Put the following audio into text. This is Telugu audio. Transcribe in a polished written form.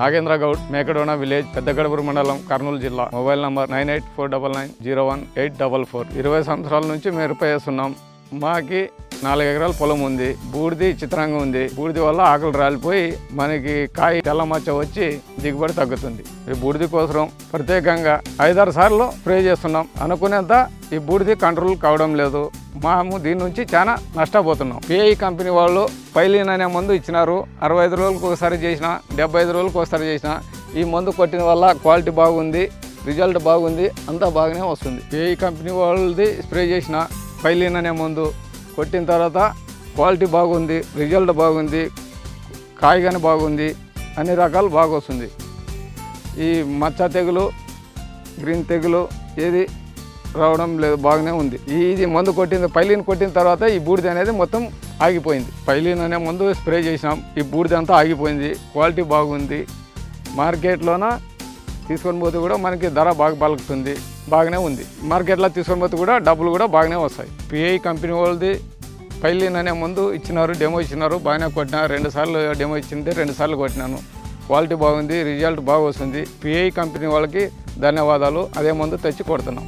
నాగేంద్ర గౌడ్, మేకడోన విలేజ్, పెద్దగడపూరు మండలం, కర్నూలు జిల్లా. Mobile number 9849901844. 20 సంవత్సరాల నుంచి మేము మిరప వేస్తున్నాం. మాకి 4 ఎకరాల పొలం ఉంది. బూడిది చిత్రంగా ఉంది. బూడిది వల్ల ఆకులు రాలిపోయి మనకి కాయ తెల్ల మచ్చ వచ్చి దిగుబడి తగ్గుతుంది. ఈ బూడిది కోసం ప్రత్యేకంగా 5-6 సార్లు స్ప్రే చేస్తున్నాం. అనుకునేంత ఈ బూడిది కంట్రోల్ కావడం లేదు. మేము దీని నుంచి చాలా నష్టపోతున్నాం. పిఐ కంపెనీ వాళ్ళు పైలిన్ అనే మందు ఇచ్చినారు. 65 రోజులకు ఒకసారి చేసిన, 75 రోజులకు ఒకసారి చేసిన. ఈ మందు కొట్టిన వల్ల క్వాలిటీ బాగుంది, రిజల్ట్ బాగుంది, అంతా బాగానే వస్తుంది. పిఐ కంపెనీ వాళ్ళది స్ప్రే చేసిన పైలిన్ అనే మందు కొట్టిన తర్వాత క్వాలిటీ బాగుంది, రిజల్ట్ బాగుంది, కాయగానే బాగుంది, అన్ని రకాలు బాగా వస్తుంది. ఈ మచ్చ తెగులు, గ్రీన్ తెగులు ఏది రావడం లేదు, బాగానే ఉంది. ఇది మందు పైలిన్ కొట్టిన తర్వాత ఈ బూడిద అనేది మొత్తం ఆగిపోయింది. పైలిన్ అనే మందు స్ప్రే చేసినాం, ఈ బూడిద అంతా ఆగిపోయింది. క్వాలిటీ బాగుంది. మార్కెట్లోన తీసుకొని పోతే కూడా మనకి ధర బాగా పలుకుతుంది, బాగానే ఉంది. మార్కెట్లో తీసుకొని పోతే కూడా డబ్బులు కూడా బాగానే వస్తాయి. పిఐ కంపెనీ వాళ్ళది పైలిన్ అనే మందు ఇచ్చినారు, డెమో ఇచ్చినారు, బాగానే కొట్టినా. 2 సార్లు డెమో ఇచ్చింది, 2 సార్లు కొట్టినాను. క్వాలిటీ బాగుంది, రిజల్ట్ బాగా వస్తుంది. పిఐ కంపెనీ వాళ్ళకి ధన్యవాదాలు. అదే మందు తెచ్చి కొడుతున్నాం.